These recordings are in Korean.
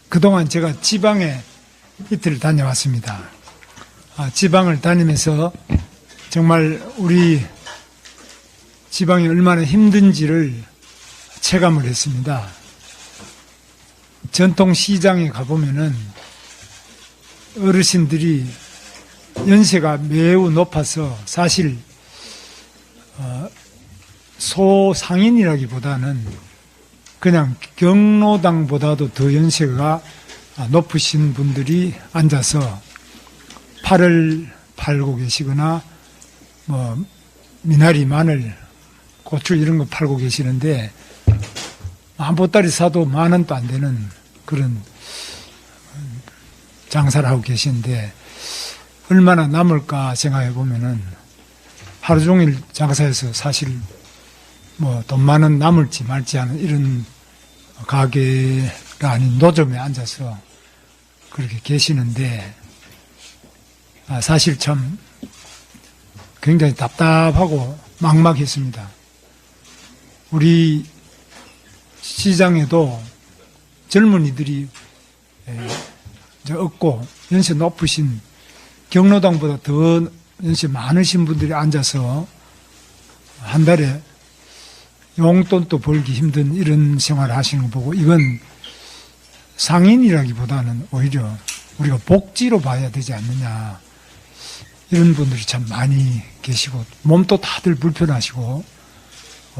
그동안 제가 지방에 이틀 다녀왔습니다. 지방을 다니면서 정말 우리 지방이 얼마나 힘든지를 체감을 했습니다. 전통시장에 가보면은 어르신들이 연세가 매우 높아서 사실 소상인이라기보다는 그냥 경로당보다도 더 연세가 높으신 분들이 앉아서 팔을 팔고 계시거나 뭐 미나리, 마늘, 고추 이런 거 팔고 계시는데 한 보따리 사도 10,000원도 안 되는 그런 장사를 하고 계시는데 얼마나 남을까 생각해 보면은 하루 종일 장사해서 사실 뭐 돈 많은 남을지 말지 하는 이런 가게가 아닌 노점에 앉아서 그렇게 계시는데 사실 참 굉장히 답답하고 막막했습니다. 우리 시장에도 젊은이들이 없고 연세 높으신 경로당보다 더 연세 많으신 분들이 앉아서 한 달에 용돈도 벌기 힘든 이런 생활을 하시는 거 보고 이건 상인이라기보다는 오히려 우리가 복지로 봐야 되지 않느냐 이런 분들이 참 많이 계시고 몸도 다들 불편하시고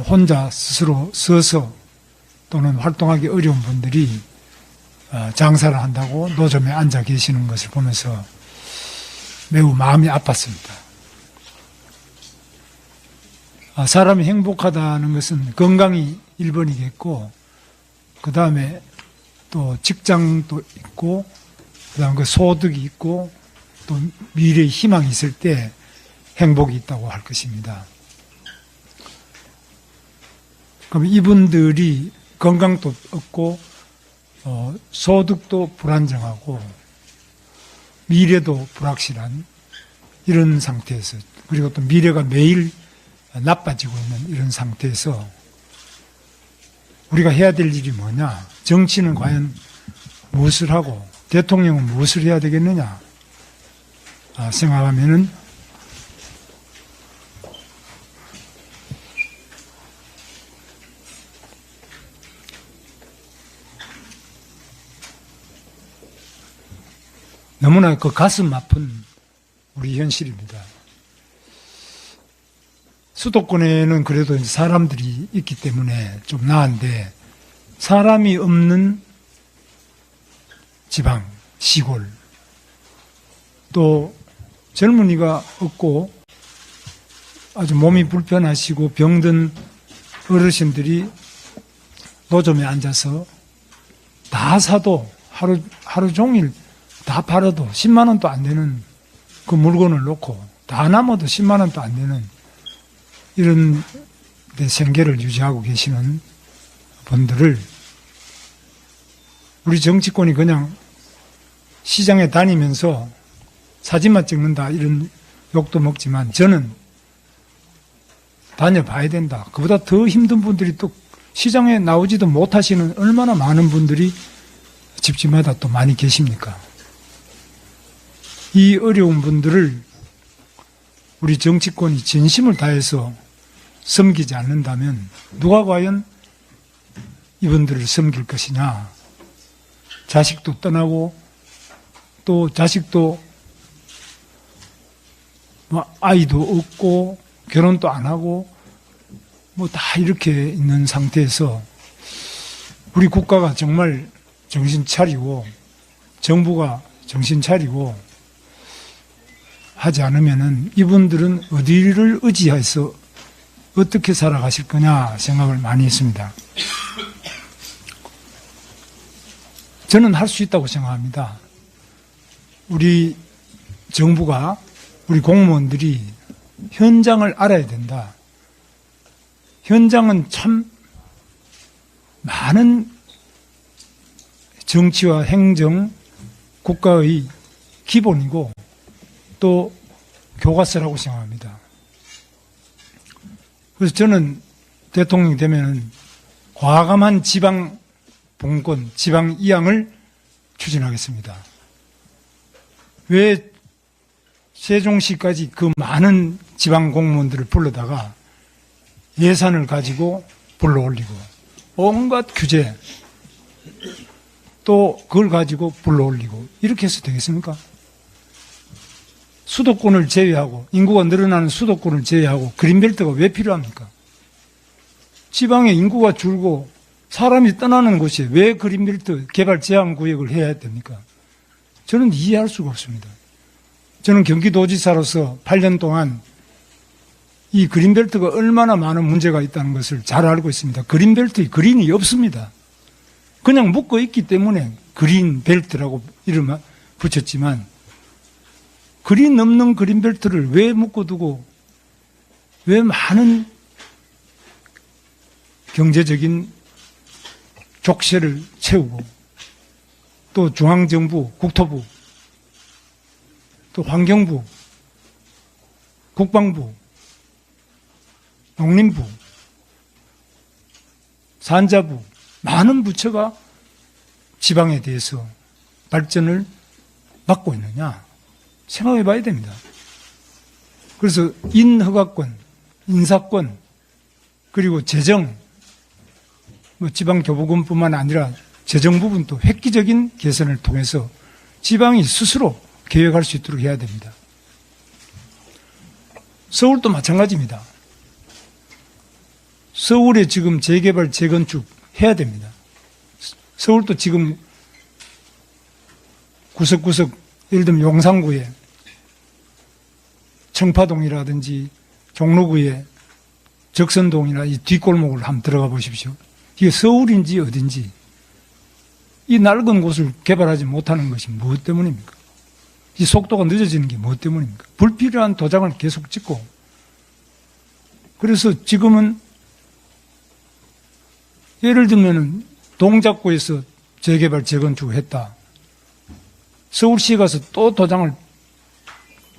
혼자 스스로 서서 또는 활동하기 어려운 분들이 장사를 한다고 노점에 앉아 계시는 것을 보면서 매우 마음이 아팠습니다. 사람이 행복하다는 것은 건강이 1번이겠고 그 다음에 또 직장도 있고 그 다음에 그 소득이 있고 또 미래의 희망이 있을 때 행복이 있다고 할 것입니다. 그럼 이분들이 건강도 없고 소득도 불안정하고 미래도 불확실한 이런 상태에서 그리고 또 미래가 매일 나빠지고 있는 이런 상태에서 우리가 해야 될 일이 뭐냐? 정치는 과연 무엇을 하고 대통령은 무엇을 해야 되겠느냐? 생각하면은 너무나 그 가슴 아픈 우리 현실입니다. 수도권에는 그래도 사람들이 있기 때문에 좀 나은데 사람이 없는 지방, 시골 또 젊은이가 없고 아주 몸이 불편하시고 병든 어르신들이 노점에 앉아서 다 사도 하루 종일 다 팔아도 10만 원도 안 되는 그 물건을 놓고 다 남아도 10만 원도 안 되는 이런 데 생계를 유지하고 계시는 분들을 우리 정치권이 그냥 시장에 다니면서 사진만 찍는다 이런 욕도 먹지만 저는 다녀봐야 된다. 그보다 더 힘든 분들이 또 시장에 나오지도 못하시는 얼마나 많은 분들이 집집마다 또 많이 계십니까? 이 어려운 분들을 우리 정치권이 진심을 다해서 섬기지 않는다면 누가 과연 이분들을 섬길 것이냐. 자식도 떠나고 또 자식도 뭐 아이도 없고 결혼도 안 하고 뭐 다 이렇게 있는 상태에서 우리 국가가 정말 정신 차리고 정부가 정신 차리고 하지 않으면은 이분들은 어디를 의지해서 어떻게 살아가실 거냐 생각을 많이 했습니다. 저는 할 수 있다고 생각합니다. 우리 정부가 우리 공무원들이 현장을 알아야 된다. 현장은 참 많은 정치와 행정, 국가의 기본이고 또 교과서라고 생각합니다. 그래서 저는 대통령이 되면은 과감한 지방 봉권, 지방 이양을 추진하겠습니다. 왜 세종시까지 그 많은 지방 공무원들을 불러다가 예산을 가지고 불러올리고 온갖 규제 또 그걸 가지고 불러올리고 이렇게 해서 되겠습니까? 수도권을 제외하고 인구가 늘어나는 수도권을 제외하고 그린벨트가 왜 필요합니까? 지방에 인구가 줄고 사람이 떠나는 곳에 왜 그린벨트 개발 제한 구역을 해야 됩니까? 저는 이해할 수가 없습니다. 저는 경기도지사로서 8년 동안 이 그린벨트가 얼마나 많은 문제가 있다는 것을 잘 알고 있습니다. 그린벨트에 그린이 없습니다. 그냥 묶어 있기 때문에 그린벨트라고 이름을 붙였지만 그린 없는 그린벨트를 왜 묶어두고 왜 많은 경제적인 족쇄를 채우고 또 중앙정부, 국토부, 또 환경부, 국방부, 농림부, 산자부, 많은 부처가 지방에 대해서 발전을 막고 있느냐 생각해 봐야 됩니다. 그래서 인허가권, 인사권, 그리고 재정, 지방교부금뿐만 아니라 재정 부분도 획기적인 개선을 통해서 지방이 스스로 계획할 수 있도록 해야 됩니다. 서울도 마찬가지입니다. 서울에 지금 재개발, 재건축 해야 됩니다. 서울도 지금 구석구석, 예를 들면 용산구에 청파동이라든지 종로구에 적선동이나 이 뒷골목을 한번 들어가 보십시오. 이게 서울인지 어딘지 이 낡은 곳을 개발하지 못하는 것이 무엇 때문입니까? 이 속도가 늦어지는 게 무엇 때문입니까? 불필요한 도장을 계속 찍고 그래서 지금은 예를 들면 동작구에서 재개발, 재건축을 했다. 서울시에 가서 또 도장을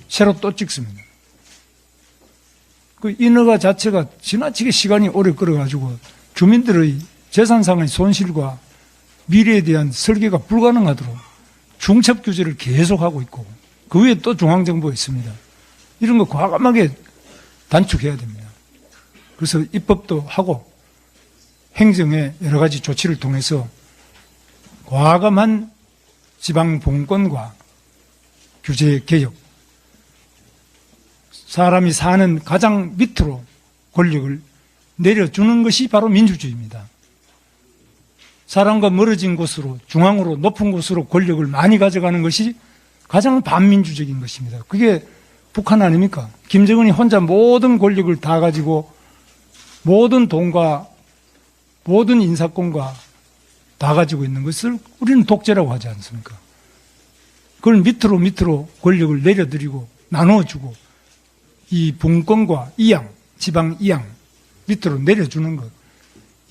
새로 또 찍습니다. 그 인허가 자체가 지나치게 시간이 오래 끌어가지고 주민들의 재산상의 손실과 미래에 대한 설계가 불가능하도록 중첩 규제를 계속하고 있고 그 위에 또 중앙정부가 있습니다. 이런 거 과감하게 단축해야 됩니다. 그래서 입법도 하고 행정의 여러 가지 조치를 통해서 과감한 지방 봉권과 규제 개혁, 사람이 사는 가장 밑으로 권력을 내려주는 것이 바로 민주주의입니다. 사람과 멀어진 곳으로, 중앙으로, 높은 곳으로 권력을 많이 가져가는 것이 가장 반민주적인 것입니다. 그게 북한 아닙니까? 김정은이 혼자 모든 권력을 다 가지고 모든 돈과 모든 인사권과 다 가지고 있는 것을 우리는 독재라고 하지 않습니까? 그걸 밑으로 권력을 내려드리고 나누어주고 이 분권과 이양, 지방 이양 밑으로 내려주는 것,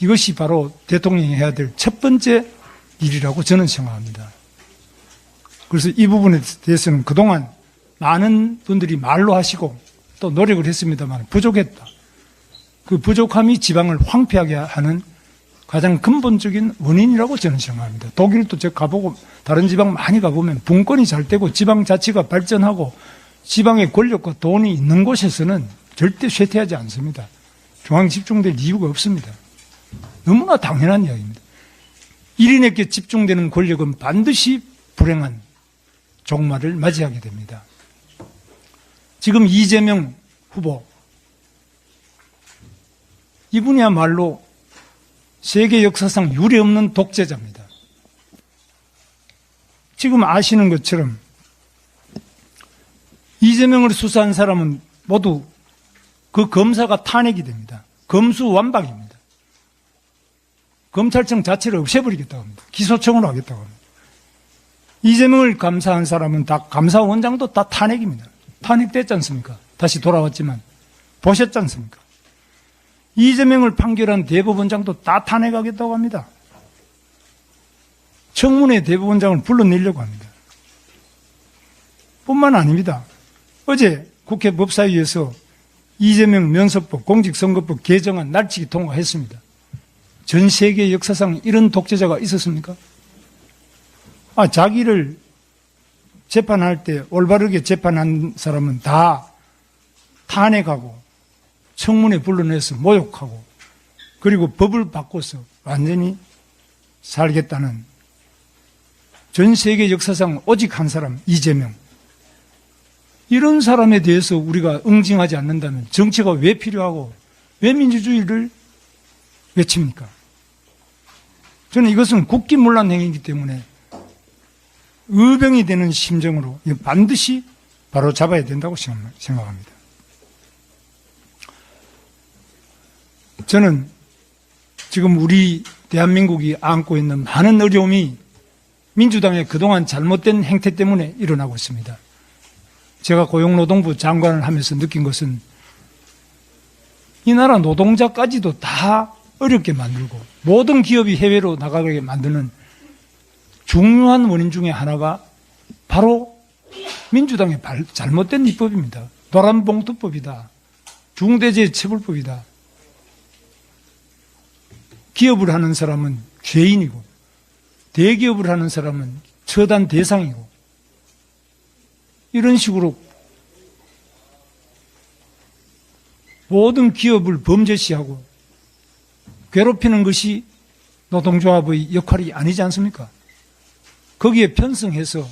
이것이 바로 대통령이 해야 될 첫 번째 일이라고 저는 생각합니다. 그래서 이 부분에 대해서는 그동안 많은 분들이 말로 하시고 또 노력을 했습니다만 부족했다. 그 부족함이 지방을 황폐하게 하는 가장 근본적인 원인이라고 저는 생각합니다. 독일도 제가 가보고 다른 지방 많이 가보면 분권이 잘 되고 지방 자치가 발전하고 지방의 권력과 돈이 있는 곳에서는 절대 쇠퇴하지 않습니다. 중앙 집중될 이유가 없습니다. 너무나 당연한 이야기입니다. 1인에게 집중되는 권력은 반드시 불행한 종말을 맞이하게 됩니다. 지금 이재명 후보, 이분이야말로 세계 역사상 유례없는 독재자입니다. 지금 아시는 것처럼 이재명을 수사한 사람은 모두 그 검사가 탄핵이 됩니다. 검수완박입니다. 검찰청 자체를 없애버리겠다고 합니다. 기소청으로 하겠다고 합니다. 이재명을 감사한 사람은 다 감사원장도 다 탄핵입니다. 탄핵됐지 않습니까? 다시 돌아왔지만 보셨지 않습니까? 이재명을 판결한 대법원장도 다 탄핵하겠다고 합니다. 청문회 대법원장을 불러내려고 합니다. 뿐만 아닙니다. 어제 국회 법사위에서 이재명 면서법, 공직선거법 개정안 날치기 통과했습니다. 전 세계 역사상 이런 독재자가 있었습니까? 자기를 재판할 때 올바르게 재판한 사람은 다 탄핵하고 청문회 불러내서 모욕하고 그리고 법을 바꿔서 완전히 살겠다는 전 세계 역사상 오직 한 사람, 이재명. 이런 사람에 대해서 우리가 응징하지 않는다면 정치가 왜 필요하고 왜 민주주의를 외칩니까? 저는 이것은 국기문란 행위이기 때문에 의병이 되는 심정으로 반드시 바로 잡아야 된다고 생각합니다. 저는 지금 우리 대한민국이 안고 있는 많은 어려움이 민주당의 그동안 잘못된 행태 때문에 일어나고 있습니다. 제가 고용노동부 장관을 하면서 느낀 것은 이 나라 노동자까지도 다 어렵게 만들고 모든 기업이 해외로 나가게 만드는 중요한 원인 중에 하나가 바로 민주당의 잘못된 입법입니다. 노란봉투법이다. 중대재해처벌법이다. 기업을 하는 사람은 죄인이고 대기업을 하는 사람은 처단 대상이고 이런 식으로 모든 기업을 범죄시하고 괴롭히는 것이 노동조합의 역할이 아니지 않습니까? 거기에 편승해서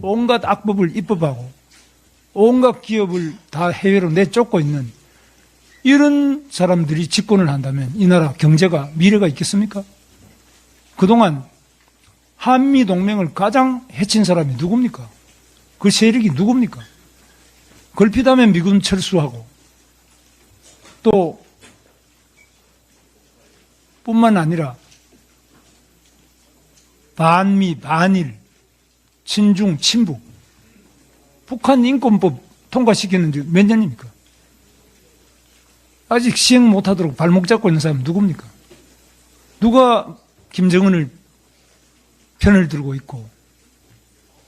온갖 악법을 입법하고 온갖 기업을 다 해외로 내쫓고 있는 이런 사람들이 집권을 한다면 이 나라 경제가 미래가 있겠습니까? 그동안 한미동맹을 가장 해친 사람이 누굽니까? 그 세력이 누굽니까? 걸핏하면 미군 철수하고 또 뿐만 아니라 반미, 반일, 친중, 친북 북한 인권법 통과시키는 지 몇 년입니까? 아직 시행 못하도록 발목 잡고 있는 사람은 누굽니까? 누가 김정은을 편을 들고 있고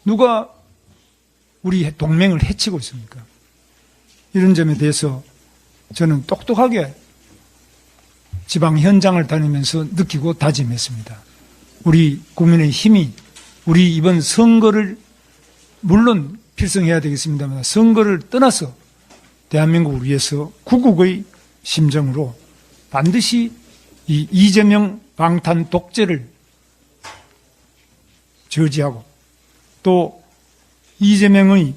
누가 우리 동맹을 해치고 있습니까? 이런 점에 대해서 저는 똑똑하게 지방 현장을 다니면서 느끼고 다짐했습니다. 우리 국민의 힘이 우리 이번 선거를 물론 필성해야 되겠습니다만 선거를 떠나서 대한민국을 위해서 구국의 심정으로 반드시 이 이재명 방탄 독재를 저지하고 또 이재명의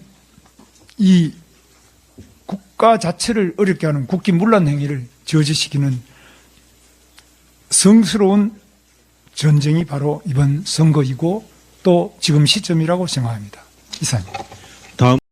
이 국가 자체를 어렵게 하는 국기문란 행위를 저지시키는 성스러운 전쟁이 바로 이번 선거이고 또 지금 시점이라고 생각합니다. 이상입니다.